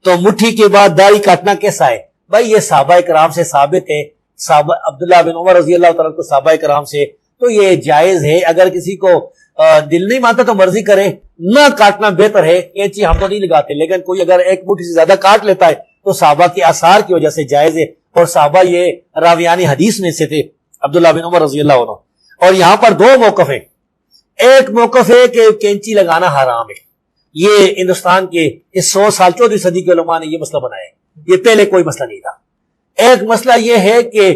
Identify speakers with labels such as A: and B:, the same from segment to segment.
A: تو مٹھی کے بعد داڑھی کاٹنا کیسا ہے؟ بھائی یہ صحابہ کرام سے ثابت ہے، صحابہ عبداللہ بن عمر رضی اللہ تعالیٰ کو صحابہ کرام سے، تو یہ جائز ہے۔ اگر کسی کو دل نہیں مانتا تو مرضی کرے، نہ کاٹنا بہتر ہے۔ کینچی ہم تو نہیں لگاتے، لیکن کوئی اگر ایک مٹھی سے زیادہ کاٹ لیتا ہے تو صحابہ کے آثار کی وجہ سے جائز ہے، اور صحابہ یہ راویان حدیث میں سے تھے عبداللہ بن عمر رضی اللہ عنہ۔ اور یہاں پر دو موقف ہیں، ایک موقف ہے کہ کینچی لگانا حرام ہے، یہ ہندوستان کے اس 100 سال 14ویں صدی کے علماء نے یہ مسئلہ بنایا ہے، یہ پہلے کوئی مسئلہ نہیں تھا۔ ایک مسئلہ یہ ہے کہ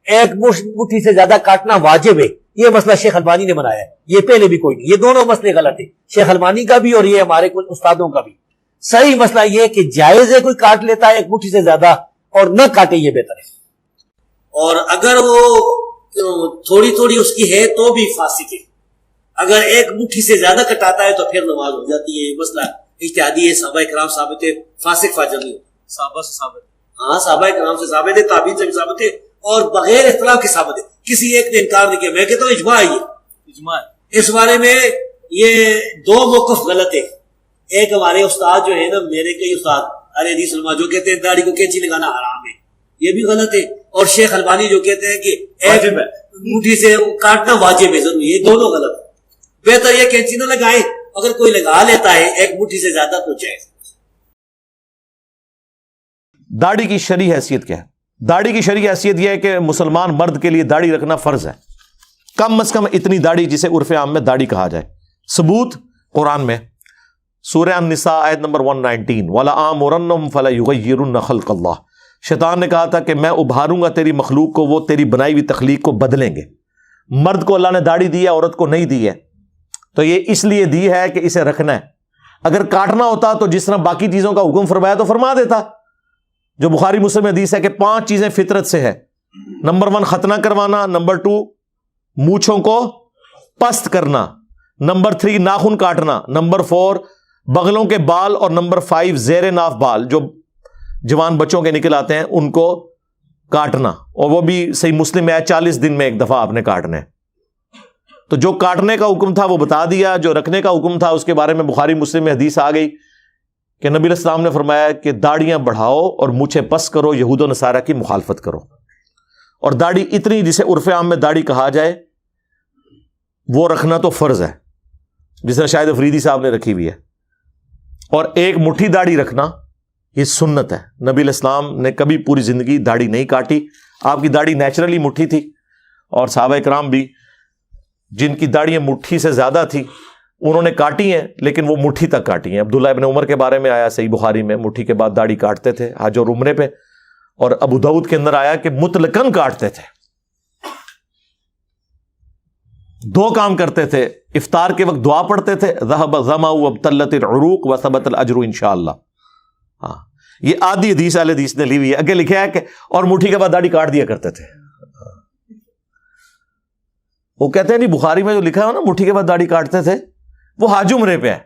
A: ایک مٹھی سے زیادہ کاٹنا واجب ہے، یہ مسئلہ شیخ البانی نے بنایا ہے، یہ پہلے بھی کوئی نہیں۔ یہ دونوں مسئلے غلط ہیں، شیخ البانی کا بھی اور یہ ہمارے کچھ استادوں کا بھی۔ صحیح مسئلہ یہ کہ جائز ہے، کوئی کاٹ لیتا ہے ایک مٹھی سے زیادہ اور نہ کاٹے، یہ بہتر ہے۔ اور اگر وہ تھوڑی تھوڑی اس کی ہے تو بھی فاسق ہے، اگر ایک مٹھی سے زیادہ کٹاتا ہے تو پھر نماز ہو جاتی ہے۔ یہ مسئلہ اجتہادی ہے، صحابہ کرام ثابت ہے، فاسق فاجر نہیں ہوتا۔ صحابہ سے ثابت، ہاں صحابہ کرام سے ثابت ہے، تابعین سے بھی ثابت ہے، اور بغیر اختلاف کے ثابت ہے، کسی ایک نے انکار نہیں کیا۔ میں کہتا ہوں اجماع ہے، یہ اجماع ہے۔ اس بارے میں یہ دو موقف غلط ہے۔ ایک ہمارے استاد جو ہے نا، میرے کئی استاد اہل حدیث علماء جو کہتے ہیں داڑھی کو کینچی لگانا حرام ہے، یہ بھی غلط ہے۔ اور شیخ البانی جو کہتے ہیں کہ ایک مٹھی سے کاٹنا واجب ہے ضروری، یہ دونوں غلط ہے۔ بہتر یہ کینچی نہ لگائیں، اگر کوئی لگا لیتا ہے ایک مٹھی سے زیادہ تو جائز۔
B: داڑھی کی شرعی حیثیت کیا ہے؟ داڑھی کی شرعی حیثیت یہ ہے کہ مسلمان مرد کے لیے داڑھی رکھنا فرض ہے، کم از کم اتنی داڑھی جسے عرف عام میں داڑھی کہا جائے۔ ثبوت قرآن میں سورہ النساء آیت نمبر 119، وَلَآمُرَنَّهُمْ فَلَيُغَيِّرُنَّ خَلْقَ اللَّهِ۔ شیطان نے کہا تھا کہ میں ابھاروں گا تیری مخلوق کو، وہ تیری بنائی ہوئی تخلیق کو بدلیں گے۔ مرد کو اللہ نے داڑھی دی ہے، عورت کو نہیں دی ہے، تو یہ اس لیے دی ہے کہ اسے رکھنا ہے۔ اگر کاٹنا ہوتا تو جس طرح باقی چیزوں کا حکم فرمایا تو فرما دیتا، جو بخاری مسلم حدیث ہے کہ 5 چیزیں فطرت سے ہے۔ نمبر 1 ختنہ کروانا، نمبر 2 مونچھوں کو پست کرنا، نمبر 3 ناخن کاٹنا، نمبر 4 بغلوں کے بال، اور نمبر 5 زیر ناف بال جو جوان بچوں کے نکل آتے ہیں ان کو کاٹنا، اور وہ بھی صحیح مسلم میں ہے 40 دن میں ایک دفعہ آپ نے کاٹنا ہے۔ تو جو کاٹنے کا حکم تھا وہ بتا دیا، جو رکھنے کا حکم تھا اس کے بارے میں بخاری مسلم میں حدیث آ گئی کہ نبی علیہ السلام نے فرمایا کہ داڑیاں بڑھاؤ اور مونچھیں پس کرو، یہود و نصارہ کی مخالفت کرو۔ اور داڑھی اتنی جسے عرف عام میں داڑھی کہا جائے وہ رکھنا تو فرض ہے، جس طرح شاہد افریدی صاحب نے رکھی ہوئی ہے۔ اور ایک مٹھی داڑھی رکھنا یہ سنت ہے، نبی علیہ السلام نے کبھی پوری زندگی داڑھی نہیں کاٹی، آپ کی داڑھی نیچرلی مٹھی تھی، اور صحابہ کرام بھی جن کی داڑیاں مٹھی سے زیادہ تھی انہوں نے کاٹی ہیں، لیکن وہ مٹھی تک کاٹی ہیں۔ عبداللہ ابن عمر کے بارے میں آیا صحیح بخاری میں، مٹھی کے بعد داڑھی کاٹتے تھے حج اور عمرے پہ، اور ابو داؤد کے اندر آیا کہ مطلقاً کاٹتے تھے۔ 2 کام کرتے تھے، افطار کے وقت دعا پڑھتے تھے، ذهب الظمأ وابتلت العروق وثبت الاجر انشاءاللہ۔ ہاں یہ آدھی حدیث اہل حدیث نے لی ہوئی ہے، اگے لکھا ہے کہ اور مٹھی کے بعد داڑھی کاٹ دیا کرتے تھے۔ وہ کہتے ہیں نہیں بخاری میں جو لکھا ہے نا مٹھی کے بعد داڑھی کاٹتے تھے وہ حج عمرے پہ ہے،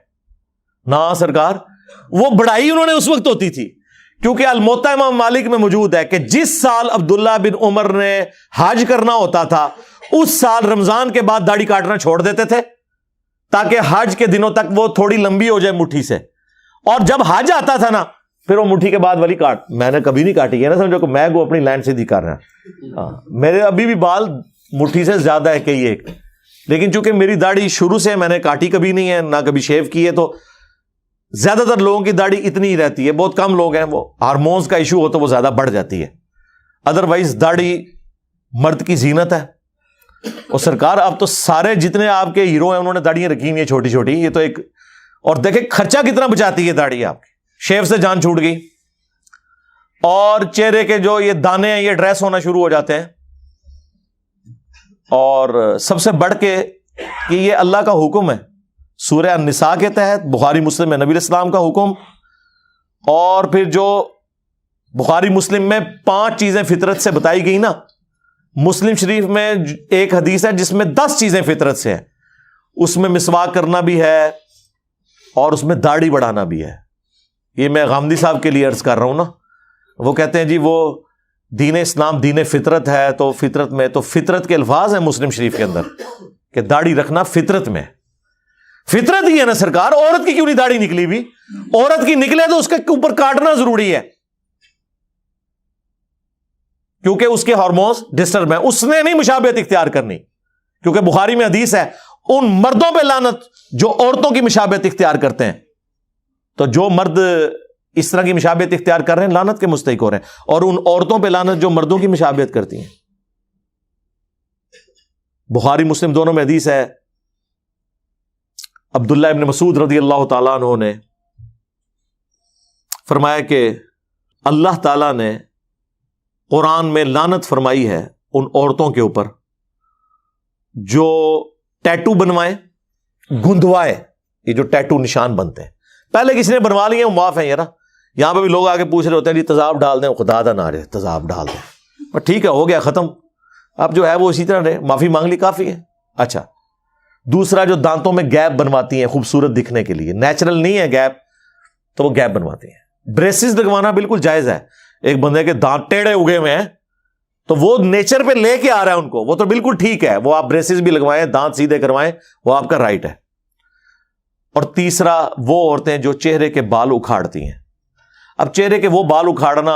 B: نا سرکار، وہ بڑائی انہوں نے اس وقت ہوتی تھی، کیونکہ الموطا امام مالک میں موجود ہے کہ جس سال عبداللہ بن عمر نے حج کرنا ہوتا تھا اس سال رمضان کے بعد داڑھی کاٹنا چھوڑ دیتے تھے تاکہ حج کے دنوں تک وہ تھوڑی لمبی ہو جائے مٹھی سے، اور جب حج آتا تھا نا پھر وہ مٹھی کے بعد والی کاٹ۔ میں نے کبھی نہیں کاٹی ہے نا، سمجھو کہ میں کو اپنی لائن سے دکھا رہا ہاں، میرے ابھی بھی بال مٹھی سے زیادہ ہے کئی ایک، لیکن چونکہ میری داڑھی شروع سے میں نے کاٹی کبھی نہیں ہے، نہ کبھی شیو کی ہے، تو زیادہ تر لوگوں کی داڑھی اتنی ہی رہتی ہے۔ بہت کم لوگ ہیں وہ ہارمونز کا ایشو ہو تو وہ زیادہ بڑھ جاتی ہے، ادروائز داڑھی مرد کی زینت ہے۔ اور سرکار اب تو سارے جتنے آپ کے ہیرو ہیں انہوں نے داڑیاں رکھی ہوئی ہیں چھوٹی چھوٹی، یہ تو ایک، اور دیکھیں خرچہ کتنا بچاتی ہے داڑھی آپ کی، شیو سے جان چھوٹ گئی، اور چہرے کے جو یہ دانے ہیں یہ ڈریس ہونا شروع ہو جاتے ہیں، اور سب سے بڑھ کے کہ یہ اللہ کا حکم ہے سورہ النساء کے تحت، بخاری مسلم میں نبی علیہ السلام کا حکم، اور پھر جو بخاری مسلم میں 5 چیزیں فطرت سے بتائی گئی نا، مسلم شریف میں ایک حدیث ہے جس میں 10 چیزیں فطرت سے ہیں، اس میں مسواک کرنا بھی ہے اور اس میں داڑھی بڑھانا بھی ہے۔ یہ میں غامدی صاحب کے لیے عرض کر رہا ہوں نا، وہ کہتے ہیں جی وہ دین اسلام دین فطرت ہے، تو فطرت میں تو فطرت کے الفاظ ہیں مسلم شریف کے اندر کہ داڑھی رکھنا فطرت میں، فطرت ہی ہے نا سرکار, عورت کی کیوں نہیں داڑھی نکلی بھی؟ عورت کی نکلے تو اس کے اوپر کاٹنا ضروری ہے, کیونکہ اس کے ہارمونز ڈسٹرب ہیں. اس نے نہیں مشابہت اختیار کرنی, کیونکہ بخاری میں حدیث ہے ان مردوں پہ لعنت جو عورتوں کی مشابہت اختیار کرتے ہیں. تو جو مرد اس طرح کی مشابہت اختیار کر رہے ہیں لعنت کے مستحق ہو رہے ہیں, اور ان عورتوں پہ لعنت جو مردوں کی مشابہت کرتی ہیں. بخاری مسلم دونوں میں حدیث ہے, عبداللہ ابن مسعود رضی اللہ تعالیٰ عنہ نے فرمایا کہ اللہ تعالیٰ نے قرآن میں لعنت فرمائی ہے ان عورتوں کے اوپر جو ٹیٹو بنوائیں, گندوائے, یہ جو ٹیٹو نشان بنتے ہیں, پہلے کسی نے بنوا لیے وہ معاف ہیں. یہاں پہ بھی لوگ آگے پوچھ رہے ہوتے ہیں جی تذاب ڈال دیں, خدا دا نہ رہے تذاب ڈال دیں, پر ٹھیک ہے ہو گیا ختم, اب جو ہے وہ اسی طرح رہے, معافی مانگ لی کافی ہے. اچھا, دوسرا جو دانتوں میں گیپ بنواتی ہیں خوبصورت دکھنے کے لیے, نیچرل نہیں ہے گیپ تو وہ گیپ بنواتی ہیں. بریسز لگوانا بالکل جائز ہے. ایک بندے کے دانت ٹیڑے اگے ہوئے ہیں تو وہ نیچر پہ لے کے آ رہا ہے ان کو, وہ تو بالکل ٹھیک ہے, وہ آپ بریسز بھی لگوائیں, دانت سیدھے کروائیں, وہ آپ کا رائٹ ہے. اور تیسرا وہ عورتیں جو چہرے کے بال اکھاڑتی ہیں. اب چہرے کے وہ بال اکھاڑنا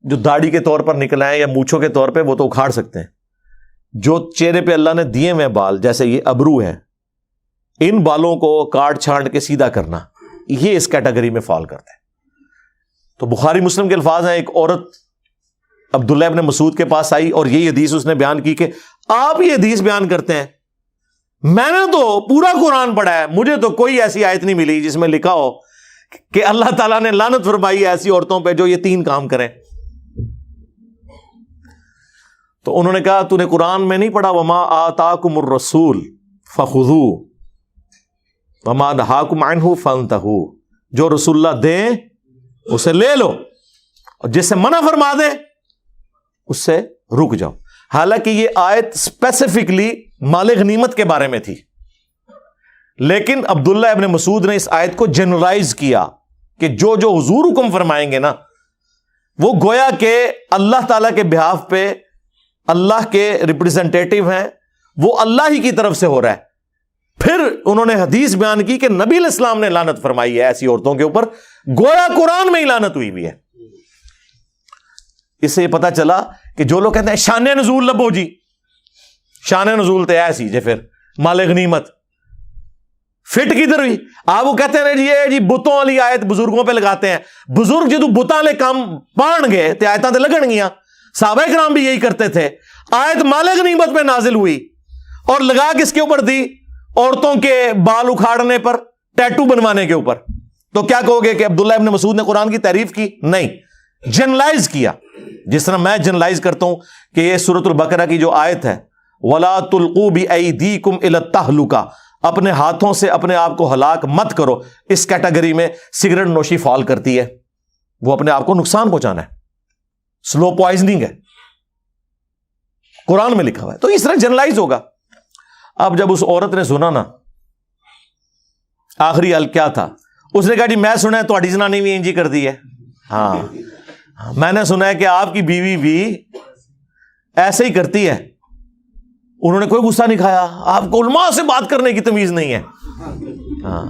B: جو داڑھی کے طور پر نکل آئے یا مونچھوں کے طور پہ, وہ تو اکھاڑ سکتے ہیں. جو چہرے پہ اللہ نے دیے ہوئے بال, جیسے یہ ابرو ہے, ان بالوں کو کاٹ چھانٹ کے سیدھا کرنا, یہ اس کیٹیگری میں فال کرتا ہے. تو بخاری مسلم کے الفاظ ہیں, ایک عورت عبداللہ ابن مسعود کے پاس آئی اور یہی حدیث اس نے بیان کی کہ آپ یہ حدیث بیان کرتے ہیں, میں نے تو پورا قرآن پڑھا ہے, مجھے تو کوئی ایسی آیت نہیں ملی جس میں لکھا ہو کہ اللہ تعالیٰ نے لعنت فرمائی ہے ایسی عورتوں پہ جو یہ 3 کام کریں. تو انہوں نے کہا تو نے قرآن میں نہیں پڑھا وما آتاکم الرسول فخذوہ وما نہاکم عنہ فانتہوا, جو رسول اللہ دیں اسے لے لو اور جس سے منع فرما دیں اس سے رک جاؤ. حالانکہ یہ آیت اسپیسیفکلی مال غنیمت کے بارے میں تھی, لیکن عبداللہ ابن مسعود نے اس آیت کو جنرلائز کیا کہ جو جو حضور حکم فرمائیں گے نا وہ گویا کہ اللہ تعالیٰ کے بہاف پہ اللہ کے ریپرزینٹیٹیو ہیں, وہ اللہ ہی کی طرف سے ہو رہا ہے. پھر انہوں نے حدیث بیان کی کہ نبی علیہ السلام نے لعنت فرمائی ہے ایسی عورتوں کے اوپر, گویا قرآن میں ہی لعنت ہوئی بھی ہے. اس سے یہ پتا چلا کہ جو لوگ کہتے ہیں شان نزول لبو جی, شان نزول تو ایسی جی پھر مال غنیمت فٹ کدھر ہوئی. آپ وہ کہتے ہیں جی بتوں والی آیت بزرگوں پہ لگاتے ہیں, بزرگ جدو بتاں والے کام پان گئے تے آیتاں تے لگن گیاں. صحابہ کرام بھی یہی کرتے تھے. آیت مال غنیمت پہ نازل ہوئی اور لگا کس کے اوپر دی؟ عورتوں کے بال اکھاڑنے پر, ٹیٹو بنوانے کے اوپر. تو کیا کہو گے کہ عبداللہ ابن مسعود نے قرآن کی تعریف کی؟ نہیں, جنرلائز کیا. جس طرح میں جنرلائز کرتا ہوں کہ یہ سورۃ البقرہ کی جو آیت ہے وَلَا تُلْقُوا بِأَيْدِيكُمْ إِلَى التَّهْلُكَةِ, اپنے ہاتھوں سے اپنے آپ کو ہلاک مت کرو, اس کیٹیگری میں سگریٹ نوشی فال کرتی ہے. وہ اپنے آپ کو نقصان پہنچانا ہے, سلو پوائزننگ ہے, قرآن میں لکھا ہوا ہے. تو اس طرح جنرلائز ہوگا. اب جب اس عورت نے سنا نا, آخری حل کیا تھا؟ اس نے کہا جی میں سنا ہے تہاڈی زنانی بھی انجی کر دی ہے. ہاں میں نے سنا ہے کہ آپ کی بیوی بھی ایسے ہی کرتی ہے. انہوں نے کوئی غصہ نہیں کھایا. آپ کو علماء سے بات کرنے کی تمیز نہیں ہے. ہاں,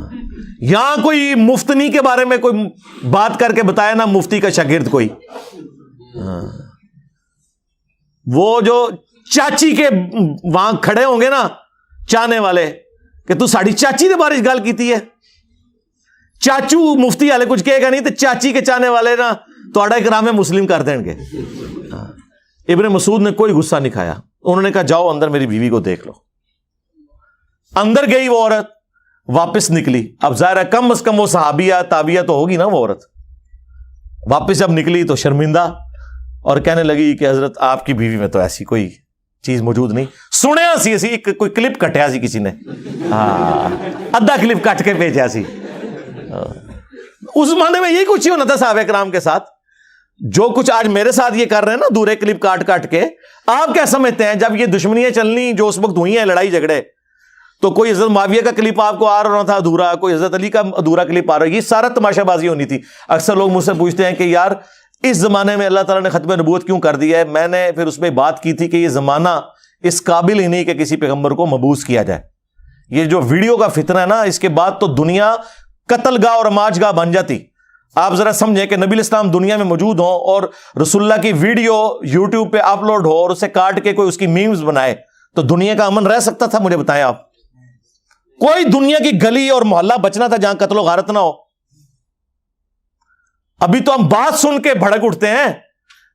B: یہاں کوئی مفتنی کے بارے میں کوئی بات کر کے بتایا نا, مفتی کا شاگرد کوئی, وہ جو چاچی کے وہاں کھڑے ہوں گے نا چاہنے والے کہ تو ساڑی چاچی دے بارے گل کیتی ہے, چاچو مفتی والے کچھ کہے گا نہیں, تو چاچی کے چاہنے والے نا تہاڈا اکرام مسلم کر دیں گے. ابن مسعود نے کوئی غصہ نہیں کھایا. انہوں نے کہا جاؤ اندر میری بیوی کو دیکھ لو. اندر گئی وہ عورت, واپس نکلی. اب ظاہر ہے کم از کم وہ صحابیہ تابعیہ تو ہوگی نا وہ عورت. واپس جب نکلی تو شرمندہ اور کہنے لگی کہ حضرت آپ کی بیوی میں تو ایسی کوئی چیز موجود نہیں. سنیا سی اسی کوئی کلپ کٹیا سی کسی نے, ہاں ادھا کلپ کٹ کے بھیجا سی. اس زمانے میں یہی کچھ ہی ہونا تھا صحابہ کرام کے ساتھ. جو کچھ آج میرے ساتھ یہ کر رہے ہیں نا دورے کلپ کاٹ کاٹ کے, آپ کیا سمجھتے ہیں جب یہ دشمنیاں چلنی جو اس وقت ہوئی ہیں, لڑائی جھگڑے, تو کوئی حضرت معاویہ کا کلپ آپ کو آ رہا تھا ادھورا, کوئی حضرت علی کا ادھورا کلپ آ رہا ہے. یہ سارا تماشا بازی ہونی تھی. اکثر لوگ مجھ سے پوچھتے ہیں کہ یار اس زمانے میں اللہ تعالیٰ نے ختم نبوت کیوں کر دیا ہے؟ میں نے پھر اس پہ بات کی تھی کہ یہ زمانہ اس قابل ہی نہیں کہ کسی پیغمبر کو مبعوث کیا جائے. یہ جو ویڈیو کا فتنہ ہے نا، اس کے بعد تو دنیا قتل گاہ اور ماچ گاہ بن جاتی. آپ ذرا سمجھیں کہ نبی الاسلام دنیا میں موجود ہوں اور رسول اللہ کی ویڈیو یوٹیوب پہ اپلوڈ ہو اور اسے کاٹ کے کوئی اس کی میمز بنائے تو دنیا کا امن رہ سکتا تھا؟ مجھے بتائیں آپ. کوئی دنیا کی گلی اور محلہ بچنا تھا جہاں قتل و غارت نہ ہو؟ ابھی تو ہم بات سن کے بھڑک اٹھتے ہیں،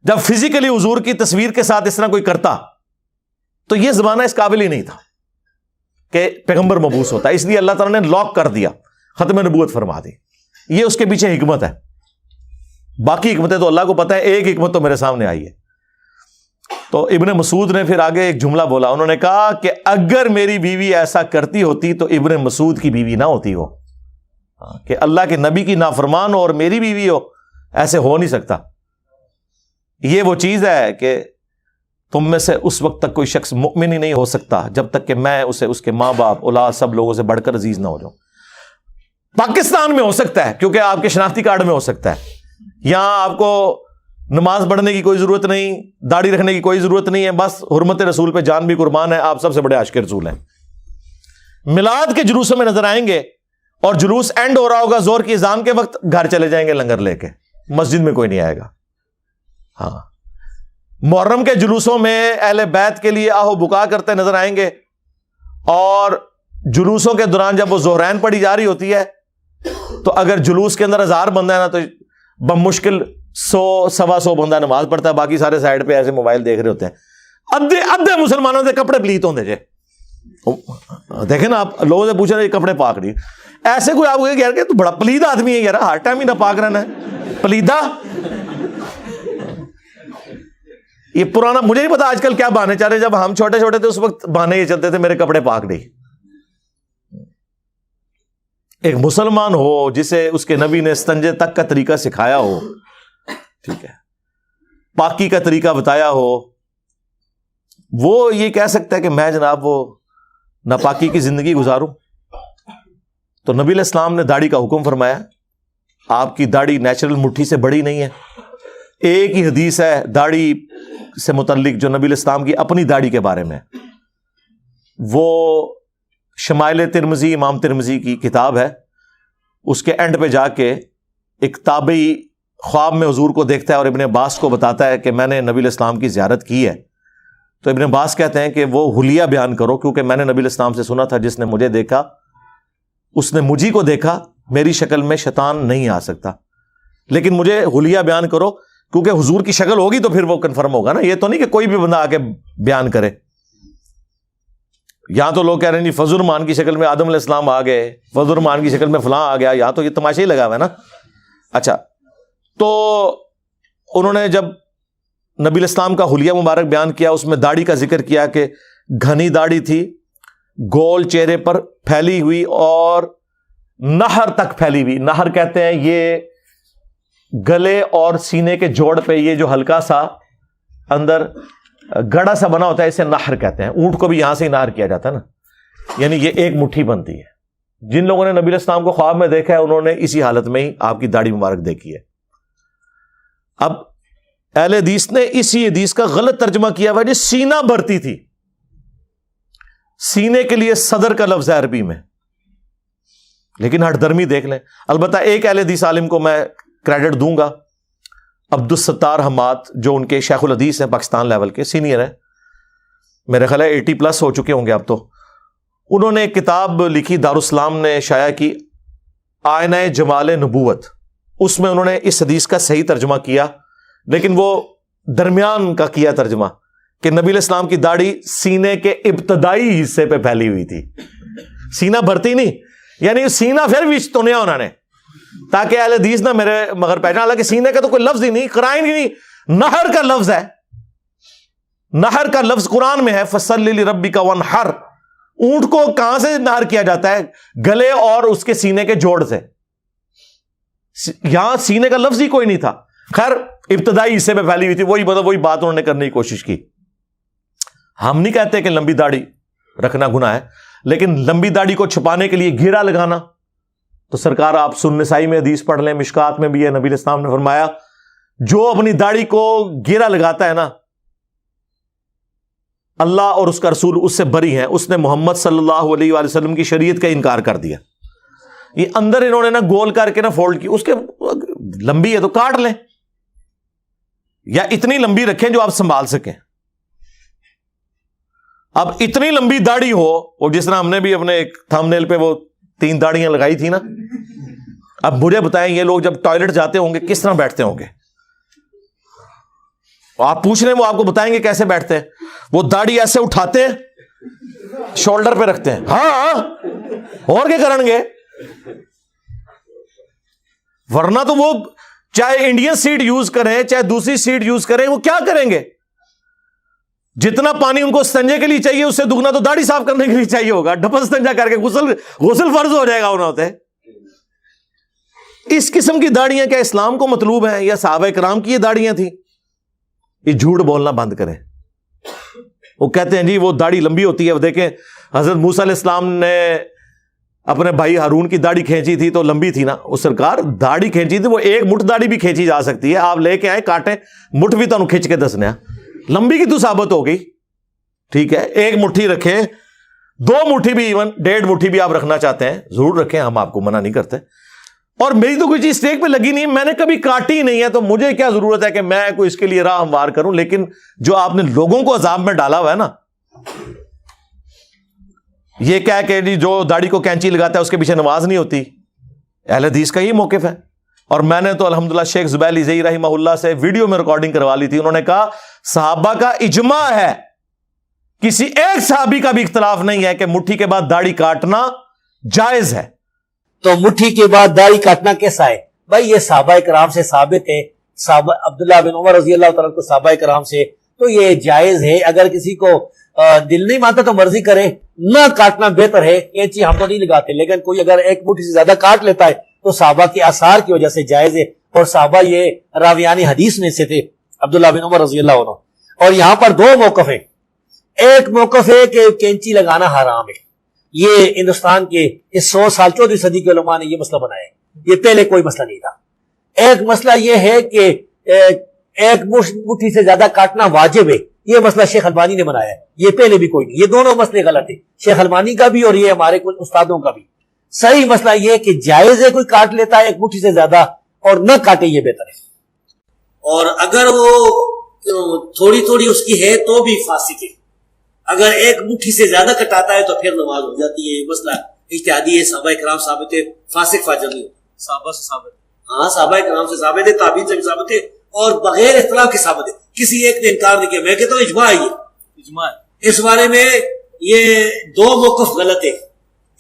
B: جب فزیکلی حضور کی تصویر کے ساتھ اس طرح کوئی کرتا تو یہ زمانہ اس قابل ہی نہیں تھا کہ پیغمبر مبعوث ہوتا. اس لیے اللہ تعالیٰ نے لاک کر دیا، ختم نبوت فرما دی. یہ اس کے پیچھے حکمت ہے. باقی حکمتیں تو اللہ کو پتہ ہے، ایک حکمت تو میرے سامنے آئی ہے. تو ابن مسعود نے پھر آگے ایک جملہ بولا، انہوں نے کہا کہ اگر میری بیوی ایسا کرتی ہوتی تو ابن مسعود کی بیوی نہ ہوتی وہ، کہ اللہ کے نبی کی نافرمان ہو اور میری بیوی ہو، ایسے ہو نہیں سکتا. یہ وہ چیز ہے کہ تم میں سے اس وقت تک کوئی شخص مؤمن ہی نہیں ہو سکتا جب تک کہ میں اسے اس کے ماں باپ اولاد سب لوگوں سے بڑھ کر عزیز نہ ہو جاؤں. پاکستان میں ہو سکتا ہے کیونکہ آپ کے شناختی کارڈ میں ہو سکتا ہے. یہاں آپ کو نماز پڑھنے کی کوئی ضرورت نہیں، داڑھی رکھنے کی کوئی ضرورت نہیں ہے، بس حرمت رسول پہ جان بھی قربان ہے. آپ سب سے بڑے عاشق رسول ہیں. میلاد کے جلوسوں میں نظر آئیں گے اور جلوس اینڈ ہو رہا ہوگا زور کی اذان کے وقت، گھر چلے جائیں گے لنگر لے کے، مسجد میں کوئی نہیں آئے گا. ہاں، محرم کے جلوسوں میں اہل بیت کے لیے آہو بکا کرتے نظر آئیں گے، اور جلوسوں کے دوران جب وہ ظہرین پڑھی جا رہی ہوتی ہے تو اگر جلوس کے اندر 1000 بندہ ہے نا تو بمشکل 100-125 بندہ نماز پڑھتا ہے، باقی سارے سائڈ پہ ایسے موبائل دیکھ رہے ہوتے ہیں. ادھے مسلمانوں سے کپڑے پلیت ہوتے جے. دیکھیں نا، آپ لوگوں سے پوچھ رہے کپڑے پاک نہیں، ایسے کوئی آپ کو کہہ رہے کہ تو بڑا پلید آدمی ہے یار، ہر ٹائم ہی نہ پاک رہنا ہے، پلیدہ. یہ پرانا، مجھے نہیں پتا آج کل کیا بہانے چل رہے. جب ہم چھوٹے چھوٹے تھے اس وقت بہانے یہ چلتے تھے میرے کپڑے پاک نہیں. ایک مسلمان ہو جسے اس کے نبی نے استنجے تک کا طریقہ سکھایا ہو، ٹھیک ہے، پاکی کا طریقہ بتایا ہو، وہ یہ کہہ سکتا ہے کہ میں جناب وہ ناپاکی کی زندگی گزاروں؟ تو نبی علیہ السلام نے داڑھی کا حکم فرمایا. آپ کی داڑھی نیچرل مٹھی سے بڑی نہیں ہے. ایک ہی حدیث ہے داڑھی سے متعلق جو نبی علیہ السلام کی اپنی داڑھی کے بارے میں، وہ شمائل ترمذی، امام ترمذی کی کتاب ہے. اس کے اینڈ پہ جا کے ایک تابعی خواب میں حضور کو دیکھتا ہے اور ابن عباس کو بتاتا ہے کہ میں نے نبی علیہ السلام کی زیارت کی ہے. تو ابن عباس کہتے ہیں کہ وہ حلیہ بیان کرو، کیونکہ میں نے نبی علیہ السلام سے سنا تھا جس نے مجھے دیکھا اس نے مجھی کو دیکھا، میری شکل میں شیطان نہیں آ سکتا، لیکن مجھے حلیہ بیان کرو کیونکہ حضور کی شکل ہوگی تو پھر وہ کنفرم ہوگا نا. یہ تو نہیں کہ کوئی بھی بندہ آ کے بیان کرے. یہاں تو لوگ کہہ رہے ہیں جی فضل الرحمان کی شکل میں آدم علیہ السلام آ گئے، فضل الرحمان کی شکل میں فلاں آ گیا. یہاں تو یہ تماشا ہی لگا ہوا ہے نا. اچھا، تو انہوں نے جب نبی علیہ السلام کا حلیہ مبارک بیان کیا، اس میں داڑھی کا ذکر کیا کہ گھنی داڑھی تھی، گول چہرے پر پھیلی ہوئی اور نہر تک پھیلی ہوئی. نہر کہتے ہیں یہ گلے اور سینے کے جوڑ پہ یہ جو ہلکا سا اندر گڑا سا بنا ہوتا ہے، اسے نہر کہتے ہیں. اونٹ کو بھی یہاں سے ہی نہر کیا جاتا ہے نا، یعنی یہ ایک مٹھی بنتی ہے. جن لوگوں نے نبی علیہ السلام کو خواب میں دیکھا ہے انہوں نے اسی حالت میں ہی آپ کی داڑھی مبارک دیکھی ہے. اب اہل حدیث نے اسی حدیث کا غلط ترجمہ کیا ہوا ہے، سینہ بھرتی تھی. سینے کے لیے صدر کا لفظ ہے عربی میں، لیکن ہٹ درمی دیکھ لیں. البتہ ایک اہل حدیث عالم کو میں کریڈٹ دوں گا، عبدالستار حماد، جو ان کے شیخ الحدیث ہیں، پاکستان لیول کے سینئر ہیں، میرے خیال ہے 80+ ہو چکے ہوں گے اب تو. انہوں نے ایک کتاب لکھی، دارالاسلام نے شائع کی، آئینہ جمال نبوت. اس میں انہوں نے اس حدیث کا صحیح ترجمہ کیا، لیکن وہ درمیان کا کیا ترجمہ کہ نبی علیہ السلام کی داڑھی سینے کے ابتدائی حصے پہ پھیلی ہوئی تھی. سینہ بھرتی نہیں، یعنی سینہ پھر بھی چتونیا انہوں نے، تاکہ اہل حدیث نہ میرے مگر پہچان. حالانکہ سینے کا تو کوئی لفظ ہی نہیں، قرائن ہی نہیں، نہر کا لفظ ہے. نہر کا لفظ قرآن میں ہے، فصلی لربک وانحر. اونٹ کو کہاں سے نہر کیا جاتا ہے؟ گلے اور اس کے سینے کے جوڑ سے. یہاں سینے کا لفظ ہی کوئی نہیں تھا. خیر، ابتدائی حصے پہ پھیلی ہوئی تھی، وہی بات انہوں نے کرنے کی کوشش کی. ہم نہیں کہتے کہ لمبی داڑھی رکھنا گناہ ہے، لیکن لمبی داڑھی کو چھپانے کے لیے گھیرا لگانا، تو سرکار آپ سنن نسائی میں حدیث پڑھ لیں، مشکات میں بھی ہے، نبی علیہ السلام نے فرمایا جو اپنی داڑھی کو گھیرا لگاتا ہے نا اللہ اور اس کا رسول اس سے بری ہیں، اس نے محمد صلی اللہ علیہ وآلہ وسلم کی شریعت کا انکار کر دیا. یہ اندر انہوں نے نا گول کر کے نا فولڈ کی، اس کے لمبی ہے تو کاٹ لیں، یا اتنی لمبی رکھیں جو آپ سنبھال سکیں. اب اتنی لمبی داڑھی ہو، اور جس طرح ہم نے بھی اپنے ایک تھم نیل پہ وہ 3 داڑیاں لگائی تھی نا، اب مجھے بتائیں یہ لوگ جب ٹوائلٹ جاتے ہوں گے کس طرح بیٹھتے ہوں گے؟ آپ پوچھ رہے ہیں، وہ آپ کو بتائیں گے کیسے بیٹھتے ہیں. وہ داڑھی ایسے اٹھاتے ہیں، شولڈر پہ رکھتے ہیں، ہاں اور کیا کریں گے؟ ورنہ تو وہ چاہے انڈین سیٹ یوز کریں چاہے دوسری سیٹ یوز کریں، وہ کیا کریں گے؟ جتنا پانی ان کو استنجے کے لیے چاہیے اس سے دگنا تو داڑھی صاف کرنے کے لیے چاہیے ہوگا. ڈبل استنجا کر کے غسل فرض ہو جائے گا انہوں ہوتے. اس قسم کی داڑیاں کیا اسلام کو مطلوب ہیں یا صحابہ کرام کی یہ داڑیاں تھیں؟ یہ جھوٹ بولنا بند کریں. وہ کہتے ہیں جی وہ داڑھی لمبی ہوتی ہے. وہ دیکھیں حضرت موسیٰ علیہ السلام نے اپنے بھائی ہارون کی داڑھی کھینچی تھی تو لمبی تھی نا. وہ سرکار داڑھی کھینچی تھی، وہ ایک مٹھ داڑھی بھی کھینچی جا سکتی ہے. آپ لے کے آئے کاٹیں، مٹھ بھی تو کھینچ کے دسنے، لمبی کی تو ثابت ہو گئی. ٹھیک ہے، ایک مٹھی رکھیں، 2 مٹھی بھی، ایون 1.5 مٹھی بھی آپ رکھنا چاہتے ہیں ضرور رکھیں، ہم آپ کو منع نہیں کرتے. اور میری تو کوئی چیز اسٹیک پہ لگی نہیں، میں نے کبھی کاٹی نہیں ہے، تو مجھے کیا ضرورت ہے کہ میں کوئی اس کے لیے راہ ہموار کروں. لیکن جو آپ نے لوگوں کو عذاب میں ڈالا ہوا ہے نا، یہ کیا ہے کہ جی جو داڑھی کو کینچی لگاتا ہے اس کے پیچھے نماز نہیں ہوتی. اہل حدیث کا یہ موقف ہے. اور میں نے تو الحمدللہ شیخ زبیر علی زئی رحمہ اللہ سے ویڈیو میں ریکارڈنگ کروا لی تھی. انہوں نے کہا صحابہ کا اجماع ہے، کسی ایک صحابی کا بھی اختلاف نہیں ہے کہ مٹھی کے بعد داڑھی کاٹنا جائز ہے.
A: تو مٹھی کے بعد داڑھی کاٹنا کیسا ہے؟ بھائی یہ صحابہ کرام سے ثابت ہے. صحابہ عبداللہ بن عمر رضی اللہ تعالیٰ کو صحابہ کرام سے، تو یہ جائز ہے. اگر کسی کو دل نہیں مانتا تو مرضی کرے، نہ کاٹنا بہتر ہے. یہ چیز ہم تو نہیں لگاتے، لیکن کوئی اگر ایک مٹھی سے زیادہ کاٹ لیتا ہے تو صحابہ کے آثار کی وجہ سے جائز ہے. اور صحابہ یہ راویان حدیث میں سے تھے، عبداللہ بن عمر رضی اللہ عنہ. اور یہاں پر 2 موقف ہیں. ایک موقف ہے کہ کینچی لگانا حرام ہے. یہ ہندوستان کے اس 100 سال 14ویں صدی کے علماء نے یہ مسئلہ بنایا ہے. یہ پہلے کوئی مسئلہ نہیں تھا. ایک مسئلہ یہ ہے کہ ایک مٹھی سے زیادہ کاٹنا واجب ہے. یہ مسئلہ شیخ البانی نے بنایا ہے. یہ پہلے بھی کوئی نہیں. یہ دونوں مسئلے غلط ہیں، شیخ البانی کا بھی اور یہ ہمارے کچھ استادوں کا بھی. صحیح مسئلہ یہ ہے کہ جائز ہے کوئی کاٹ لیتا ہے ایک مٹھی سے زیادہ، اور نہ کاٹے یہ بہتر ہے. اور اگر وہ تھوڑی تھوڑی اس کی ہے تو بھی فاسق ہے. اگر ایک مٹھی سے زیادہ کٹاتا ہے تو پھر نماز ہو جاتی ہے. یہ مسئلہ اجتہادی ہے، صحابہ کرام ثابت ہے، فاسق فاجر نہیں. صحابہ سے ثابت، ہاں صحابہ کرام سے ثابت ہے، تابعین سے بھی ثابت ہے، اور بغیر اختلاف کے ثابت ہے. کسی ایک نے انکار نہیں کیا. میں کہتا ہوں اجماع ہے. یہ اجماع ہے. اس بارے میں یہ 2 موقف غلط ہے.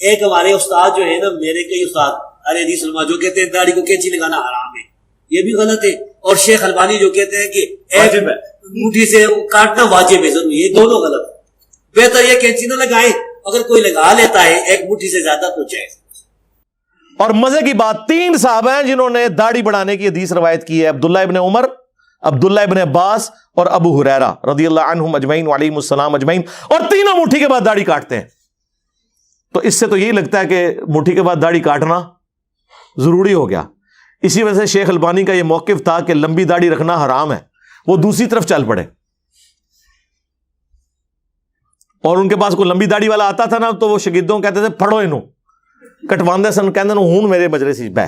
A: ایک ہمارے استاد جو ہے نا، میرے کئی استاد اہل حدیث علماء جو کہتے ہیں داڑھی کو کینچی لگانا حرام ہے، یہ بھی غلط ہے. اور شیخ البانی جو کہتے ہیں کہ ایک مٹھی سے کاٹنا واجب ہے ضروری، یہ دونوں غلط ہے. بہتر یہ کینچی نہ لگائیں. اگر کوئی لگا لیتا ہے ایک مٹھی سے زیادہ تو جائز.
B: اور مزے کی بات 3 صحابہ ہیں جنہوں نے داڑھی بڑھانے کی حدیث روایت کی ہے، عبداللہ ابن عمر، عبداللہ ابن عباس اور ابو ہریرہ رضی اللہ عنہم اجمعین وعلیہم السلام اجمعین. اور تینوں مٹھی کے بعد داڑھی کاٹتے ہیں. تو اس سے تو یہی لگتا ہے کہ مٹھی کے بعد داڑھی کاٹنا ضروری ہو گیا. اسی وجہ سے شیخ البانی کا یہ موقف تھا کہ لمبی داڑھی رکھنا حرام ہے، وہ دوسری طرف چل پڑے. اور ان کے پاس کوئی لمبی داڑھی والا آتا تھا نا تو وہ شاگردوں کہتے تھے پھڑو انہوں کٹواندے سن، کہندے ہوں میرے مجلس بہ.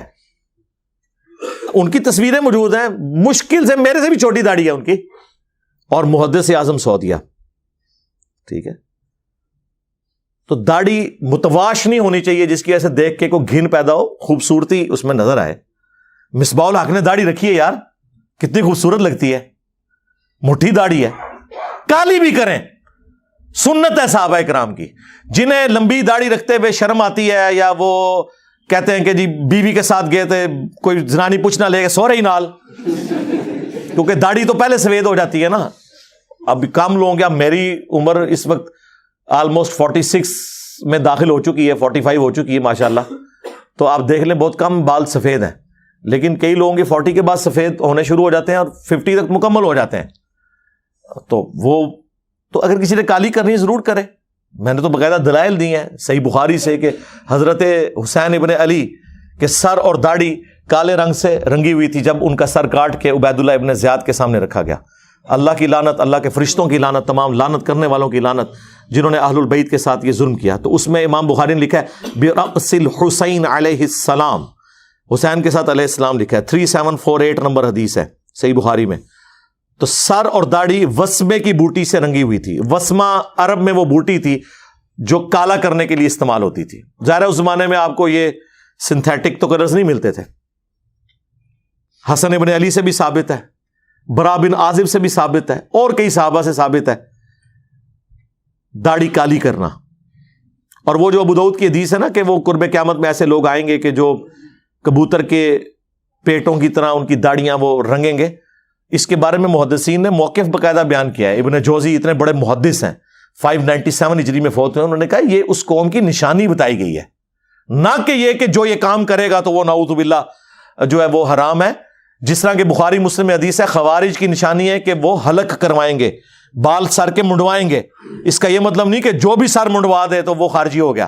B: ان کی تصویریں موجود ہیں، مشکل سے میرے سے بھی چھوٹی داڑھی ہے ان کی، اور محدث اعظم سعودیہ. ٹھیک ہے، تو داڑھی متواش نہیں ہونی چاہیے جس کی وجہ سے دیکھ کے کوئی گھن پیدا ہو، خوبصورتی اس میں نظر آئے. مصباح الحق نے داڑھی رکھی ہے یار، کتنی خوبصورت لگتی ہے، مٹھی داڑھی ہے. کالی بھی کریں، سنت ہے صحابہ کرام کی. جنہیں لمبی داڑھی رکھتے ہوئے شرم آتی ہے، یا وہ کہتے ہیں کہ جی بیوی کے ساتھ گئے تھے کوئی زنانی پوچھ نہ لے گا سو رہی نال، کیونکہ داڑھی تو پہلے سفید ہو جاتی ہے نا. اب کم لوگوں کیا، میری عمر اس وقت آلموسٹ 46 میں داخل ہو چکی ہے، 45 ہو چکی ہے ماشاءاللہ. تو آپ دیکھ لیں بہت کم بال سفید ہیں، لیکن کئی لوگوں کے 40 کے بعد سفید ہونے شروع ہو جاتے ہیں اور 50 تک مکمل ہو جاتے ہیں. تو اگر کسی نے کالی کرنی ہے ضرور کرے. میں نے تو باقاعدہ دلائل دی ہیں صحیح بخاری سے کہ حضرت حسین ابن علی کے سر اور داڑھی کالے رنگ سے رنگی ہوئی تھی جب ان کا سر کاٹ کے عبید اللہ ابن زیاد کے سامنے رکھا گیا. اللہ کی لعنت، اللہ کے فرشتوں کی لعنت، تمام لعنت کرنے والوں کی لعنت جنہوں نے اہل البیت کے ساتھ یہ ظلم کیا. تو اس میں امام بخاری نے لکھا ہے برأس الحسین علیہ السلام، حسین کے ساتھ علیہ السلام لکھا ہے. 3748 نمبر حدیث ہے صحیح بخاری میں. تو سر اور داڑھی وسمے کی بوٹی سے رنگی ہوئی تھی. وسمہ عرب میں وہ بوٹی تھی جو کالا کرنے کے لیے استعمال ہوتی تھی. ظاہر ہے اس زمانے میں آپ کو یہ سنتھیٹک تو کلرز نہیں ملتے تھے. حسن ابن علی سے بھی ثابت ہے، برا بن عازب سے بھی ثابت ہے، اور کئی صحابہ سے ثابت ہے داڑھی کالی کرنا. اور وہ جو ابو داؤد کی حدیث ہے نا کہ وہ قرب قیامت میں ایسے لوگ آئیں گے کہ جو کبوتر کے پیٹوں کی طرح ان کی داڑیاں وہ رنگیں گے، اس کے بارے میں محدثین نے موقف باقاعدہ بیان کیا ہے. ابن جوزی اتنے بڑے محدث ہیں، 597 ہجری میں فوت ہوئے، انہوں نے کہا یہ اس قوم کی نشانی بتائی گئی ہے، نہ کہ یہ کہ جو یہ کام کرے گا تو وہ نعوذ باللہ جو ہے وہ حرام ہے. جس طرح کہ بخاری مسلم میں حدیث ہے خوارج کی نشانی ہے کہ وہ حلق کروائیں گے، بال سر کے منڈوائیں گے. اس کا یہ مطلب نہیں کہ جو بھی سر منڈوا دے تو وہ خارجی ہو گیا،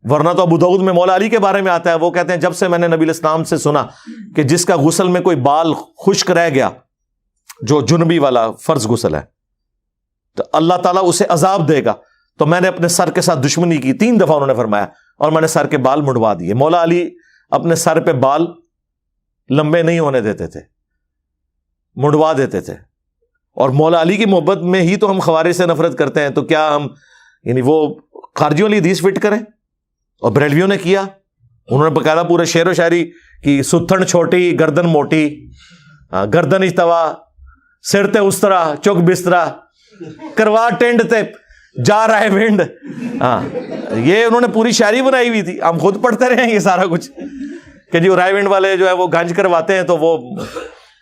B: ورنہ تو ابو داؤد میں مولا علی کے بارے میں آتا ہے، وہ کہتے ہیں جب سے میں نے نبی الاسلام سے سنا کہ جس کا غسل میں کوئی بال خشک رہ گیا، جو جنبی والا فرض غسل ہے، تو اللہ تعالیٰ اسے عذاب دے گا. تو میں نے اپنے سر کے ساتھ دشمنی کی 3 دفعہ انہوں نے فرمایا، اور میں نے سر کے بال منڈوا دیے. مولا علی اپنے سر پہ بال لمبے نہیں ہونے دیتے تھے، منڈوا دیتے تھے. اور مولا علی کی محبت میں ہی تو ہم خوارج سے نفرت کرتے ہیں، تو کیا ہم یعنی وہ خارجیوں والی حدیث فٹ کریں؟ اور بریلویوں نے کیا، انہوں نے باقاعدہ پورے شعر و شاعری کی، ستھن چھوٹی گردن موٹی، گردن اجتوا سر تے اس طرح چک بسترا کروا ٹینڈ تے جا رہا ہے ونڈ. یہ انہوں نے پوری شاعری بنائی ہوئی تھی، ہم خود پڑھتے رہے ہیں یہ سارا کچھ کہ جی رائے ونڈ والے جو ہے وہ گنج کرواتے ہیں تو وہ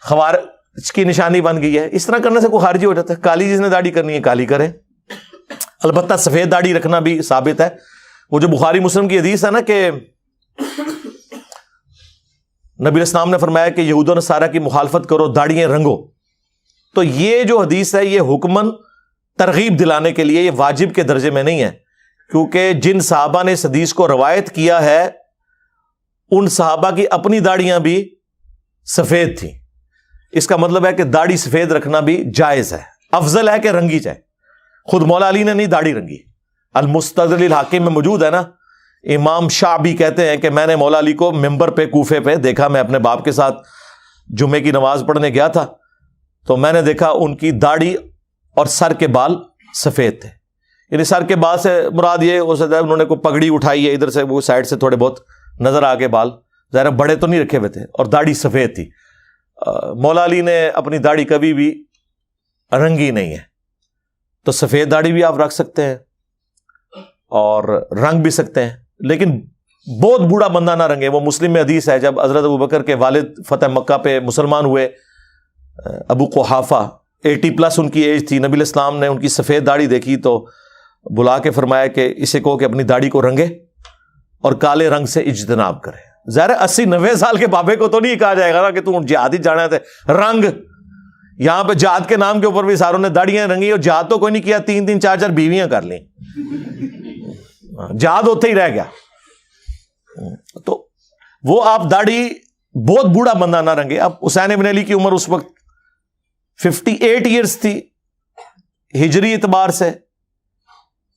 B: خوارج کی نشانی بن گئی ہے. اس طرح کرنے سے کوئی خارجی ہو جاتا ہے. کالی جس نے داڑھی کرنی ہے کالی کرے. البتہ سفید داڑھی رکھنا بھی ثابت ہے. وہ جو بخاری مسلم کی حدیث ہے نا کہ نبی اسلام نے فرمایا کہ یہود و نصارہ کی مخالفت کرو، داڑھیاں رنگو. تو یہ جو حدیث ہے یہ حکمن ترغیب دلانے کے لیے، یہ واجب کے درجے میں نہیں ہے، کیونکہ جن صحابہ نے اس حدیث کو روایت کیا ہے ان صحابہ کی اپنی داڑیاں بھی سفید تھیں. اس کا مطلب ہے کہ داڑھی سفید رکھنا بھی جائز ہے، افضل ہے کہ رنگی جائے. خود مولا علی نے نہیں داڑھی رنگی. المستدرک الحاکم میں موجود ہے نا، امام شعبی کہتے ہیں کہ میں نے مولا علی کو ممبر پہ کوفے پہ دیکھا. میں اپنے باپ کے ساتھ جمعے کی نماز پڑھنے گیا تھا تو میں نے دیکھا ان کی داڑھی اور سر کے بال سفید تھے. یعنی سر کے بال سے مراد یہ ہو سکتا ہے انہوں نے کوئی پگڑی اٹھائی ہے ادھر سے، وہ سائڈ سے تھوڑے بہت نظر آگے بال، ظاہر بڑے تو نہیں رکھے ہوئے تھے، اور داڑھی سفید تھی. مولا علی نے اپنی داڑھی کبھی بھی رنگی نہیں ہے. تو سفید داڑھی بھی آپ رکھ سکتے ہیں اور رنگ بھی سکتے ہیں، لیکن بہت بوڑھا بندہ نہ رنگے. وہ مسلم میں حدیث ہے جب حضرت ابوبکر کے والد فتح مکہ پہ مسلمان ہوئے، ابو قحافہ 80+ ان کی ایج تھی، نبی الاسلام نے ان کی سفید داڑھی دیکھی تو بلا کے فرمایا کہ اسے کہو کہ اپنی داڑھی کو رنگے اور کالے رنگ سے اجتناب کرے. ظاہر 80-90 سال کے بابے کو تو نہیں کہا جائے گا کہ تو جہاد ہی جانا تھے رنگ. یہاں پہ جہاد کے نام کے اوپر بھی ساروں نے داڑیاں رنگی، اور جہاد تو کوئی نہیں کیا، 3-3 4-4 بیویاں کر لیں، جہاد ہوتے ہی رہ گیا. تو وہ آپ داڑھی بہت بوڑھا بندہ نہ رنگے. اب حسین ابن علی کی عمر اس وقت 58 ایئرس تھی ہجری اعتبار سے،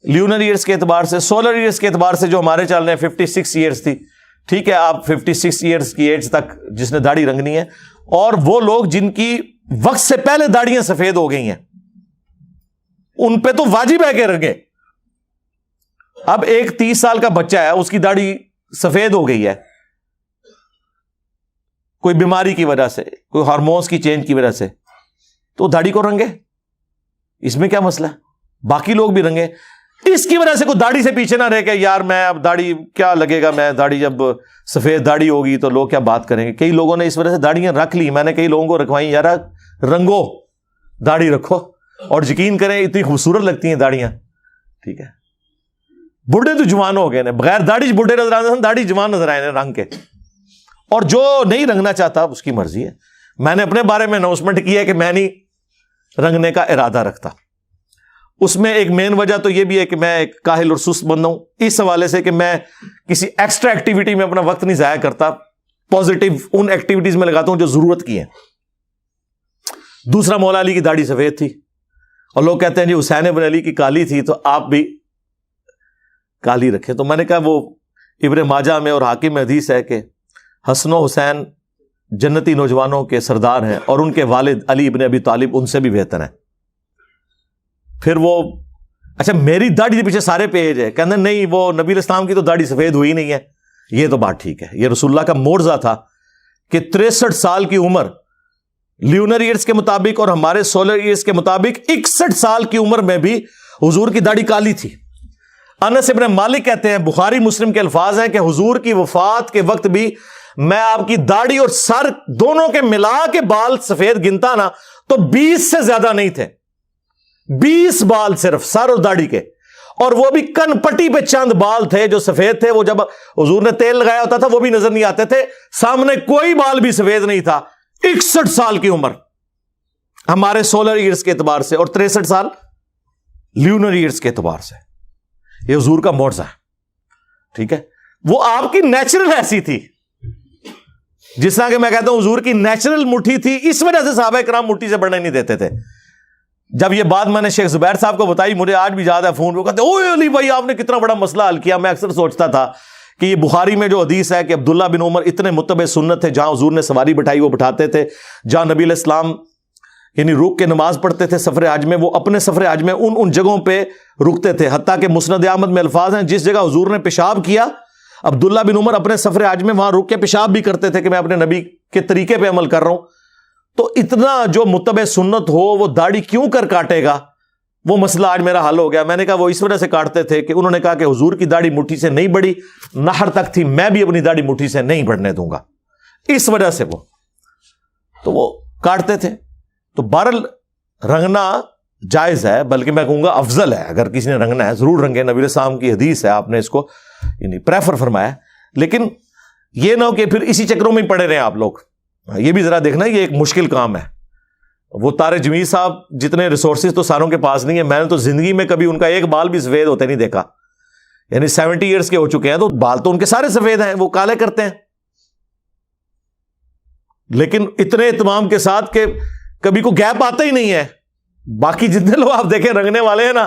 B: لیونر ایئرس کے اعتبار سے، سولر ایئرس کے اعتبار سے جو ہمارے چل رہے ہیں 56 ایئرس تھی. ٹھیک ہے، آپ 56 ایئرس کی ایج تک جس نے داڑھی رنگنی ہے. اور وہ لوگ جن کی وقت سے پہلے داڑیاں سفید ہو گئی ہیں ان پہ تو واجب ہے کہ رنگے. اب ایک 30 سال کا بچہ ہے، اس کی داڑھی سفید ہو گئی ہے کوئی بیماری کی وجہ سے، کوئی ہارمونز کی چینج کی وجہ سے، تو داڑھی کو رنگے، اس میں کیا مسئلہ ہے؟ باقی لوگ بھی رنگے. اس کی وجہ سے کوئی داڑھی سے پیچھے نہ رہ کے یار میں اب داڑھی کیا لگے گا، میں داڑھی جب سفید داڑھی ہوگی تو لوگ کیا بات کریں گے. کئی لوگوں نے اس وجہ سے داڑیاں رکھ لی. میں نے کئی لوگوں کو رکھوائی، یار رنگو، داڑھی رکھو، اور یقین کریں اتنی خوبصورت لگتی ہیں داڑیاں. ٹھیک ہے، بوڑھے تو جوان ہو گئے، بغیر داڑھی بوڑھے نظر آتے ہیں، داڑھی جوان نظر آئے رنگ کے. اور جو نہیں رنگنا چاہتا اس کی مرضی ہے. میں نے اپنے بارے میں اناؤنسمنٹ کی ہے کہ میں نہیں رنگنے کا ارادہ رکھتا. اس میں ایک مین وجہ تو یہ بھی ہے کہ میں ایک کاہل اور سست بندہ ہوں، اس حوالے سے کہ میں کسی ایکسٹرا ایکٹیویٹی میں اپنا وقت نہیں ضائع کرتا، پازیٹیو ان ایکٹیویٹیز میں لگاتا ہوں جو ضرورت کی ہیں. دوسرا مولا علی کی داڑھی سفید تھی، اور لوگ کہتے ہیں جی حسین ابن علی کی کالی تھی تو آپ بھی کالی رکھیں. تو میں نے کہا وہ ابن ماجہ میں اور حاکم میں حدیث ہے کہ حسن و حسین جنتی نوجوانوں کے سردار ہیں، اور ان کے والد علی ابن ابی طالب ان سے بھی بہتر ہیں. پھر وہ اچھا میری داڑھی کے پیچھے سارے پیج ہے، کہتے ہیں نہیں وہ نبی علیہ السلام کی تو داڑھی سفید ہوئی نہیں ہے. یہ تو بات ٹھیک ہے، یہ رسول اللہ کا معجزہ تھا کہ 63 سال کی عمر لیونر ایئرز کے مطابق اور ہمارے سولر ایئرز کے مطابق 61 سال کی عمر میں بھی حضور کی داڑھی کالی تھی. انس ابن مالک کہتے ہیں، بخاری مسلم کے الفاظ ہیں کہ حضور کی وفات کے وقت بھی میں آپ کی داڑھی اور سر دونوں کے ملا کے بال سفید گنتا نا تو 20 سے زیادہ نہیں تھے. 20 بال صرف سر اور داڑھی کے، اور وہ بھی کن پٹی پہ چند بال تھے جو سفید تھے. وہ جب حضور نے تیل لگایا ہوتا تھا وہ بھی نظر نہیں آتے تھے، سامنے کوئی بال بھی سفید نہیں تھا. 61 سال کی عمر ہمارے سولر ایئرز کے اعتبار سے، اور 63 سال لیونر ایئرز کے اعتبار سے. یہ حضور کا معجزہ ہے. ٹھیک ہے، وہ آپ کی نیچرل ایسی تھی، جس طرح کہ میں کہتا ہوں حضور کی نیچرل مٹھی تھی، اس وجہ سے صحابہ کرام مٹھی سے بڑھنے نہیں دیتے تھے. جب یہ بات میں نے شیخ زبیر صاحب کو بتائی، مجھے آج بھی یاد ہے فون پہ کہتے اوے علی بھائی آپ نے کتنا بڑا مسئلہ حل کیا. میں اکثر سوچتا تھا کہ یہ بخاری میں جو حدیث ہے کہ عبداللہ بن عمر اتنے متبع سنت تھے، جہاں حضور نے سواری بٹھائی وہ بٹھاتے تھے، جہاں نبی علیہ السلام یعنی رک کے نماز پڑھتے تھے سفر حج میں، وہ اپنے سفر حج میں ان جگہوں پہ رکتے تھے. حتیٰ کہ مسند احمد میں الفاظ ہیں جس جگہ حضور نے پیشاب کیا عبداللہ بن عمر اپنے سفر حج میں وہاں رک کے پیشاب بھی کرتے تھے کہ میں اپنے نبی کے طریقے پہ عمل کر رہا ہوں. تو اتنا جو متبع سنت ہو وہ داڑھی کیوں کر کاٹے گا؟ وہ مسئلہ آج میرا حل ہو گیا. میں نے کہا وہ اس وجہ سے کاٹتے تھے کہ انہوں نے کہا کہ حضور کی داڑھی مٹھی سے نہیں بڑھی، نہر تک تھی، میں بھی اپنی داڑھی مٹھی سے نہیں بڑھنے دوں گا، اس وجہ سے وہ کاٹتے تھے. تو بہرحال رنگنا جائز ہے، بلکہ میں کہوں گا افضل ہے. اگر کسی نے رنگنا ہے ضرور رنگے، نبی علیہ السلام کی حدیث ہے، آپ نے اس کو یعنی پریفر فرمایا. لیکن یہ نہ ہو کہ پھر اسی چکروں میں ہی پڑے رہے آپ لوگ. یہ بھی ذرا دیکھنا یہ ایک مشکل کام ہے. وہ طارق جمیل صاحب جتنے ریسورسز تو ساروں کے پاس نہیں ہے، میں نے تو زندگی میں کبھی ان کا ایک بال بھی سفید ہوتے نہیں دیکھا. یعنی 70 ایئرز کے ہو چکے ہیں تو بال تو ان کے سارے سفید ہیں، وہ کالے کرتے ہیں. لیکن اتنے اہتمام کے ساتھ کہ کبھی کوئی گیپ آتا ہی نہیں ہے. باقی جتنے لوگ آپ دیکھیں رنگنے والے ہیں نا،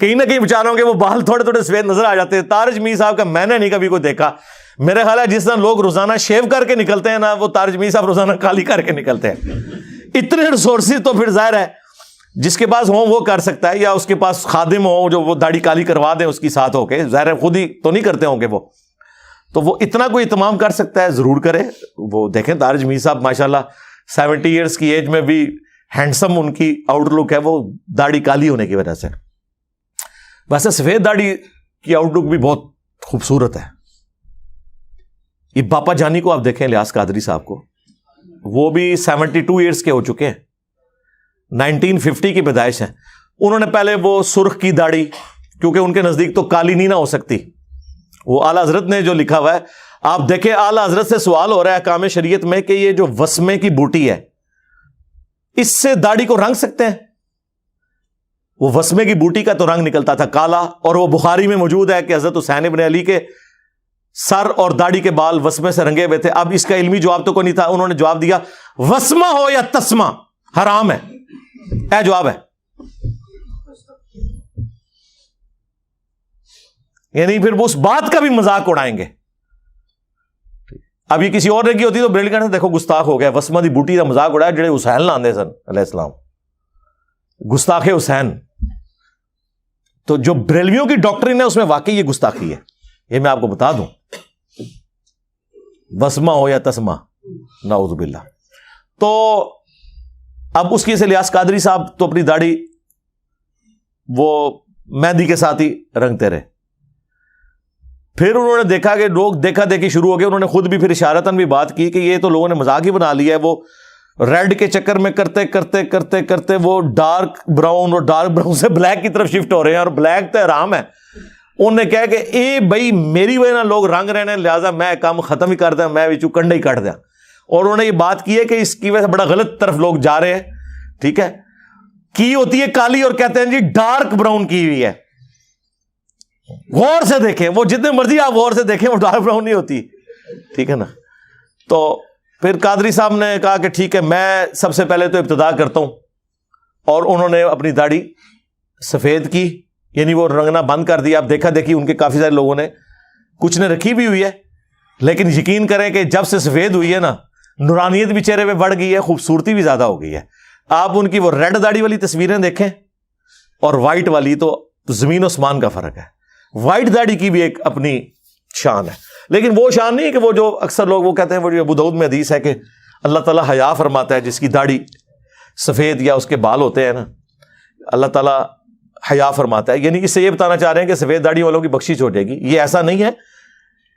B: کہیں نہ کہیں بیچاروں کے وہ بال تھوڑے تھوڑے سفید نظر آ جاتے ہیں. طارق جمیل صاحب کا میں نے نہیں کبھی کوئی دیکھا. میرا خیال ہے جس طرح لوگ روزانہ شیو کر کے نکلتے ہیں نا، وہ طارق جمیل صاحب روزانہ کالی کر کے نکلتے ہیں. اتنے ریسورسز تو پھر ظاہر ہے جس کے پاس ہوں وہ کر سکتا ہے، یا اس کے پاس خادم ہو جو وہ داڑھی کالی کروا دیں اس کی ساتھ ہو کے. ظاہر ہے خود ہی تو نہیں کرتے ہوں گے وہ، تو وہ اتنا کوئی اہتمام کر سکتا ہے ضرور کرے. وہ دیکھیں طارق جمیل صاحب ماشاءاللہ 70 ایئرز کی ایج میں بھی ہینڈسم ان کی آؤٹ لک ہے، وہ داڑھی کالی ہونے کی وجہ سے. ویسے سفید داڑھی کی آؤٹ لک بھی بہت خوبصورت ہے. یہ باپا جانی کو آپ دیکھیں، الیاس قادری صاحب کو، وہ بھی 72 ایئرز کے ہو چکے ہیں، 1950 کی پیدائش ہے. انہوں نے پہلے وہ سرخ کی داڑھی، کیونکہ ان کے نزدیک تو کالی نہیں نہ ہو سکتی. وہ اعلیٰ حضرت نے جو لکھا ہوا ہے آپ دیکھیں، اعلیٰ حضرت سے سوال ہو رہا ہے احکام شریعت میں کہ یہ جو وسمے کی بوٹی ہے اس سے داڑھی کو رنگ سکتے ہیں؟ وہ وسمے کی بوٹی کا تو رنگ نکلتا تھا کالا، اور وہ بخاری میں موجود ہے کہ حضرت حسین ابن علی کے سر اور داڑھی کے بال وسمے سے رنگے ہوئے تھے. اب اس کا علمی جواب تو کوئی نہیں تھا. انہوں نے جواب دیا وسمہ ہو یا تسمہ حرام ہے. اے جواب ہے، یعنی پھر وہ اس بات کا بھی مذاق اڑائیں گے. اب یہ کسی اور نے کی ہوتی تو بریلوی کہتے دیکھو گستاخ ہو گیا، وسمہ دی بوٹی کا مذاق اڑایا جڑے حسین لاندے سن علیہ السلام، گستاخ حسین. تو جو بریلویوں کی ڈاکٹرین ہے اس میں واقعی یہ گستاخی ہے، یہ میں آپ کو بتا دوں. وسمہ ہو یا تسمہ، نعوذ باللہ. تو اب اس کی سے الیاس قادری صاحب تو اپنی داڑھی وہ مہندی کے ساتھ ہی رنگتے رہے. پھر انہوں نے دیکھا کہ لوگ دیکھا دیکھی شروع ہو گئے. انہوں نے خود بھی پھر اشارتاً بھی بات کی کہ یہ تو لوگوں نے مذاق ہی بنا لیا ہے. وہ ریڈ کے چکر میں کرتے کرتے کرتے کرتے وہ ڈارک براؤن، اور ڈارک براؤن سے بلیک کی طرف شفٹ ہو رہے ہیں، اور بلیک تو حرام ہے. انہوں نے کہا کہ اے بھائی میری وجہ نہ لوگ رنگ رہنے، لہٰذا میں کام ختم ہی کر دیا، میں بھی کنڈے ہی کاٹ دیا. اور انہوں نے یہ بات کی ہے کہ اس کی وجہ سے بڑا غلط طرف لوگ جا رہے ہیں. ٹھیک ہے، کی ہوتی ہے کالی اور کہتے ہیں جی ڈارک براؤن کی ہوئی ہے. غور سے دیکھیں، وہ جتنے مرضی آپ غور سے دیکھیں وہ ڈارک براؤن نہیں ہوتی. ٹھیک ہے نا. تو پھر قادری صاحب نے کہا کہ ٹھیک ہے میں سب سے پہلے تو ابتدا کرتا ہوں، اور انہوں نے اپنی داڑھی سفید کی، یعنی وہ رنگنا بند کر دیا. اب دیکھا دیکھی ان کے کافی سارے لوگوں نے، کچھ نے رکھی بھی ہوئی ہے، لیکن یقین کریں کہ جب سے سفید ہوئی ہے نا، نورانیت بھی چہرے پہ بڑھ گئی ہے، خوبصورتی بھی زیادہ ہو گئی ہے. آپ ان کی وہ ریڈ داڑھی والی تصویریں دیکھیں اور وائٹ والی، تو زمین و آسمان کا فرق ہے. وائٹ داڑھی کی بھی ایک اپنی شان ہے، لیکن وہ شان نہیں ہے کہ وہ جو اکثر لوگ وہ کہتے ہیں، وہ جو ابو داؤد میں حدیث ہے کہ اللہ تعالیٰ حیا فرماتا ہے جس کی داڑھی سفید یا اس کے بال ہوتے ہیں نا، اللہ تعالیٰ حیا فرماتا ہے. یعنی اس سے یہ بتانا چاہ رہے ہیں کہ سفید داڑھی والوں کی بخشش ہو جائے گی. یہ ایسا نہیں ہے.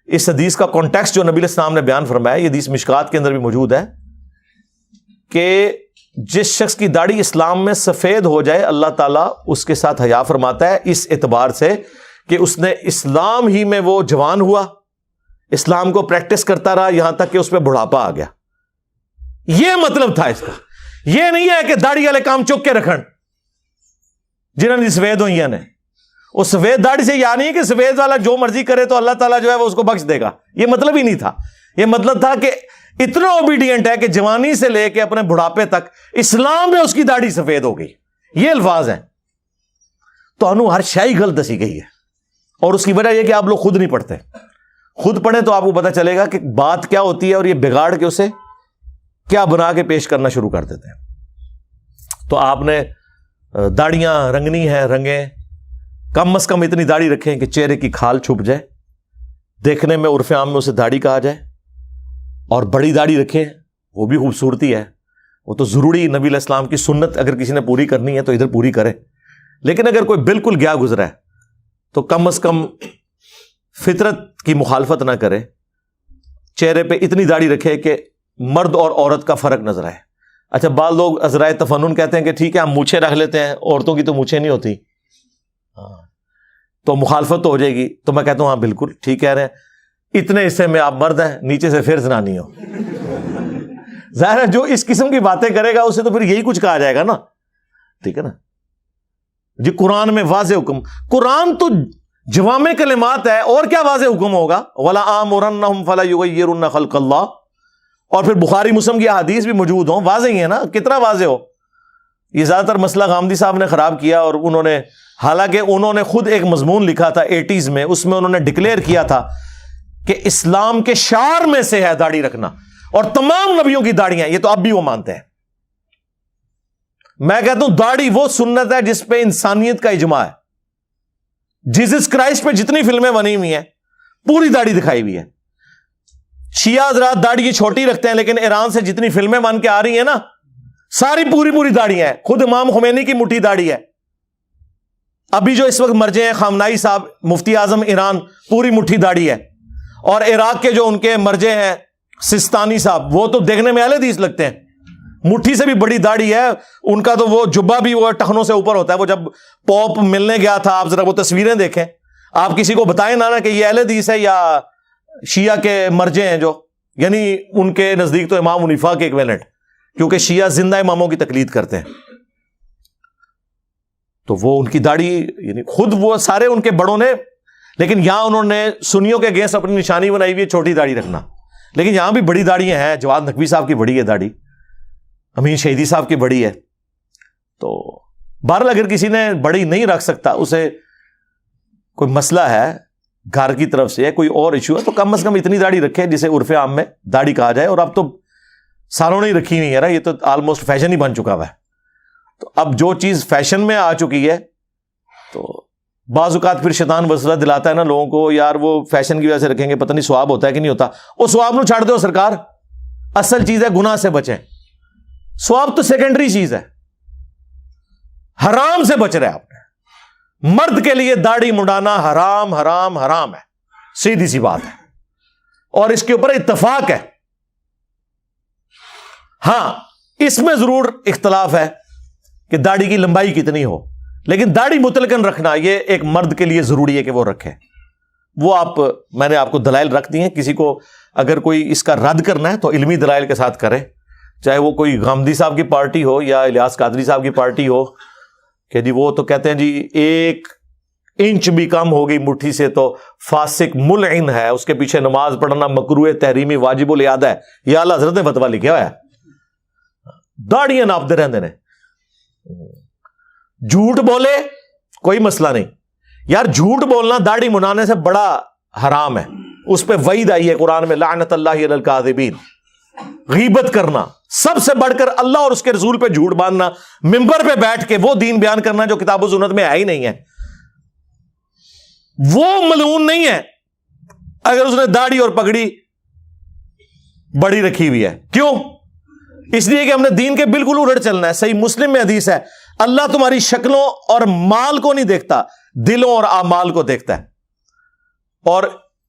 B: اس حدیث کا کانٹیکسٹ جو نبی علیہ السلام نے بیان فرمایا، یہ حدیث مشکات کے اندر بھی موجود ہے کہ جس شخص کی داڑھی اسلام میں سفید ہو جائے اللہ تعالیٰ اس کے ساتھ حیا فرماتا ہے، اس اعتبار سے کہ اس نے اسلام ہی میں وہ جوان ہوا، اسلام کو پریکٹس کرتا رہا یہاں تک کہ اس پہ بڑھاپا آ گیا. یہ مطلب تھا اس کا. یہ نہیں ہے کہ داڑھی والے کام چک کے رکھن جنہوں نے سفید ہوئی نے. اس سفید داڑھی سے یہ نہیں ہے کہ سفید والا جو مرضی کرے تو اللہ تعالیٰ جو ہے وہ اس کو بخش دے گا. یہ مطلب ہی نہیں تھا. یہ مطلب تھا کہ اتنا اوبیڈینٹ ہے کہ جوانی سے لے کے اپنے بڑھاپے تک اسلام میں اس کی داڑھی سفید ہو گئی. یہ الفاظ ہیں. تو انہوں ہر شائی غلط دسی گئی ہے، اور اس کی وجہ یہ کہ آپ لوگ خود نہیں پڑھتے. خود پڑھیں تو آپ کو پتہ چلے گا کہ بات کیا ہوتی ہے اور یہ بگاڑ کے اسے کیا بنا کے پیش کرنا شروع کر دیتے ہیں. تو آپ نے داڑیاں رنگنی ہیں، رنگیں. کم از کم اتنی داڑھی رکھیں کہ چہرے کی کھال چھپ جائے، دیکھنے میں عرف عام میں اسے داڑھی کہا جائے. اور بڑی داڑھی رکھیں، وہ بھی خوبصورتی ہے، وہ تو ضروری نبی علیہ السلام کی سنت اگر کسی نے پوری کرنی ہے تو ادھر پوری کرے. لیکن اگر کوئی بالکل گیا گزرا ہے تو کم از کم فطرت کی مخالفت نہ کرے. چہرے پہ اتنی داڑھی رکھے کہ مرد اور عورت کا فرق نظر آئے. اچھا، بعض لوگ عذرائے تفنن کہتے ہیں کہ ٹھیک ہے ہم مونچھیں رکھ لیتے ہیں، عورتوں کی تو مونچھیں نہیں ہوتی، تو مخالفت تو ہو جائے گی. تو میں کہتا ہوں ہاں بالکل ٹھیک کہہ رہے ہیں. اتنے حصے میں آپ مرد ہیں، نیچے سے پھر زنانی ہو. ظاہر ہے جو اس قسم کی باتیں کرے گا اسے تو پھر یہی کچھ کہا جائے گا نا. ٹھیک ہے نا جی. قرآن میں واضح حکم، قرآن تو جوامع کلمات ہے، اور کیا واضح حکم ہوگا؟ وَلَا آمُرَنَّهُمْ فَلَا يُغَيِّرُنَّ خَلْقَ اللَّهِ. اور پھر بخاری مسلم کی احادیث بھی موجود ہوں، واضح ہی ہے نا. کتنا واضح ہو. یہ زیادہ تر مسئلہ غامدی صاحب نے خراب کیا، اور انہوں نے حالانکہ انہوں نے خود ایک مضمون لکھا تھا 80s میں، اس میں انہوں نے ڈکلیئر کیا تھا کہ اسلام کے شعار میں سے ہے داڑھی رکھنا، اور تمام نبیوں کی داڑیاں. یہ تو اب بھی وہ مانتے ہیں. میں کہتا ہوں داڑھی وہ سنت ہے جس پہ انسانیت کا اجماع ہے. جیسس کرائسٹ پہ جتنی فلمیں بنی ہوئی ہیں پوری داڑھی دکھائی ہوئی ہے. شیعہ حضرات داڑھی چھوٹی رکھتے ہیں، لیکن ایران سے جتنی فلمیں بن کے آ رہی ہیں نا ساری پوری داڑیاں ہیں. خود امام خمینی کی مٹھی داڑھی ہے. ابھی جو اس وقت مرجے ہیں خامنائی صاحب مفتی اعظم ایران، پوری مٹھی داڑھی ہے. اور عراق کے جو ان کے مرجے ہیں سستانی صاحب، وہ تو دیکھنے میں اہل حدیث لگتے ہیں، مٹھی سے بھی بڑی داڑھی ہے ان کا. تو وہ جبہ بھی وہ ٹخنوں سے اوپر ہوتا ہے. وہ جب پوپ ملنے گیا تھا، آپ ذرا وہ تصویریں دیکھیں، آپ کسی کو بتائیں نہ کہ یہ اہل حدیث ہے یا شیعہ کے مرجے ہیں، جو یعنی ان کے نزدیک تو امام حنیفہ کے ایکویلنٹ، کیونکہ شیعہ زندہ اماموں کی تقلید کرتے ہیں. تو وہ ان کی داڑھی یعنی خود وہ سارے ان کے بڑوں نے، لیکن یہاں انہوں نے سنیوں کے اگینسٹ اپنی نشانی بنائی ہوئی ہے چھوٹی داڑھی رکھنا. لیکن یہاں بھی بڑی داڑیاں ہیں. جواد نقوی صاحب کی بڑی ہے داڑھی، امین شہیدی صاحب کی بڑی ہے. تو بہرحال اگر کسی نے بڑی نہیں رکھ سکتا، اسے کوئی مسئلہ ہے گھر کی طرف سے، کوئی اور ایشو ہے، تو کم از کم اتنی داڑھی رکھے جسے عرف عام میں داڑھی کہا جائے. اور اب تو سالوں نے رکھی ہوئی ہے نا، یہ تو آلموسٹ فیشن ہی بن چکا ہوا ہے. تو اب جو چیز فیشن میں آ چکی ہے، تو بعض اوقات پھر شیطان وسوسہ دلاتا ہے نا لوگوں کو، یار وہ فیشن کی وجہ سے رکھیں گے، پتہ نہیں ثواب ہوتا ہے کہ نہیں ہوتا. وہ ثواب نو چھاڑ دو سرکار، اصل چیز ہے گناہ سے بچیں. ثواب تو سیکنڈری چیز ہے. حرام سے بچ رہے آپ نے. مرد کے لیے داڑھی منڈانا حرام حرام حرام ہے، سیدھی سی بات ہے، اور اس کے اوپر اتفاق ہے. ہاں اس میں ضرور اختلاف ہے کہ داڑھی کی لمبائی کتنی ہو، لیکن داڑھی مطلقاً رکھنا یہ ایک مرد کے لیے ضروری ہے کہ وہ رکھے. وہ میں نے آپ کو دلائل رکھ دی ہیں. کسی کو اگر کوئی اس کا رد کرنا ہے تو علمی دلائل کے ساتھ کرے، چاہے وہ کوئی غامدی صاحب کی پارٹی ہو یا الیاس قادری صاحب کی پارٹی ہو، کہ جی وہ تو کہتے ہیں جی ایک انچ بھی کم ہو گئی مٹھی سے تو فاسق ملعن ہے، اس کے پیچھے نماز پڑھنا مکروہ تحریمی واجب الاعادہ ہے. یہ اعلیٰ حضرت نے فتویٰ لکھا ہوا ہے. داڑیاں ناپتے رہتے ہیں. جھوٹ بولے کوئی مسئلہ نہیں یار، جھوٹ بولنا داڑھی منانے سے بڑا حرام ہے، اس پہ وعید آئی ہے قرآن میں، لعنت اللہ علی الکاذبین. غیبت کرنا، سب سے بڑھ کر اللہ اور اس کے رسول پہ جھوٹ باندھنا، ممبر پہ بیٹھ کے وہ دین بیان کرنا جو کتاب و سنت میں ہے ہی نہیں ہے. وہ ملعون نہیں ہے اگر اس نے داڑھی اور پگڑی بڑی رکھی ہوئی ہے. کیوں؟ اس لیے کہ ہم نے دین کے بالکل الٹ چلنا ہے. صحیح مسلم میں حدیث ہے، اللہ تمہاری شکلوں اور مال کو نہیں دیکھتا، دلوں اور اعمال کو دیکھتا ہے. اور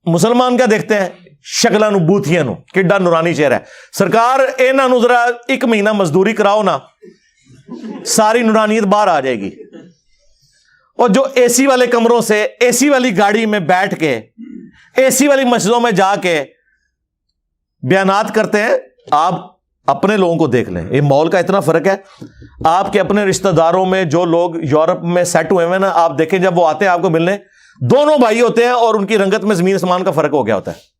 B: مسلمان کیا دیکھتے ہیں؟ شکلاں نو بوتھیاں نو، کڈا نورانی چہرہ ہے. سرکار انہاں نو ذرا ایک مہینہ مزدوری کراؤ نا، ساری نورانیت باہر آ جائے گی. اور جو اے سی والے کمروں سے اے سی والی گاڑی میں بیٹھ کے اے سی والی مسجدوں میں جا کے بیانات کرتے ہیں، آپ اپنے لوگوں کو دیکھ لیں. یہ ماحول کا اتنا فرق ہے. آپ کے اپنے رشتہ داروں میں جو لوگ یورپ میں سیٹ ہوئے ہیں نا، آپ دیکھیں جب وہ آتے ہیں آپ کو ملنے، دونوں بھائی ہوتے ہیں اور ان کی رنگت میں زمین آسمان کا فرق ہو گیا ہوتا ہے.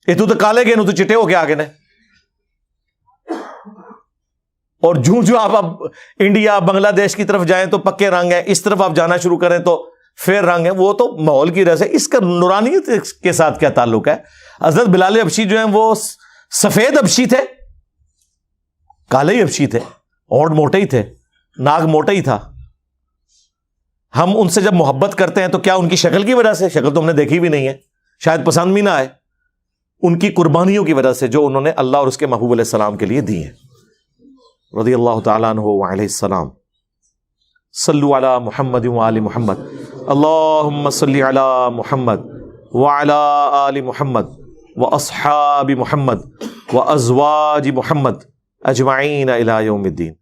B: یہ تو کالے گئے، تو چٹے ہو کے آگے نے. اور جو آپ اب انڈیا بنگلہ دیش کی طرف جائیں تو پکے رنگ ہیں، اس طرف آپ جانا شروع کریں تو فیر رنگ ہے. وہ تو ماحول کی وجہ سے. اس کا نورانیت کے ساتھ کیا تعلق ہے؟ حضرت بلال حبشی جو ہیں وہ سفید حبشی تھے، کالے ہی حبشی تھے، ہونٹ موٹے ہی تھے، ناک موٹا ہی تھا. ہم ان سے جب محبت کرتے ہیں تو کیا ان کی شکل کی وجہ سے؟ شکل تو ہم نے دیکھی بھی نہیں ہے، شاید پسند بھی نہ آئے. ان کی قربانیوں کی وجہ سے جو انہوں نے اللہ اور اس کے محبوب علیہ السلام کے لیے دی ہیں. رضی اللہ تعالیٰ عنہ وعلیہ السلام. صلو علی محمد وآل محمد. اللہم صلی علی محمد وعلی آل محمد واصحاب محمد وازواج محمد اجمعین الی یوم الدین.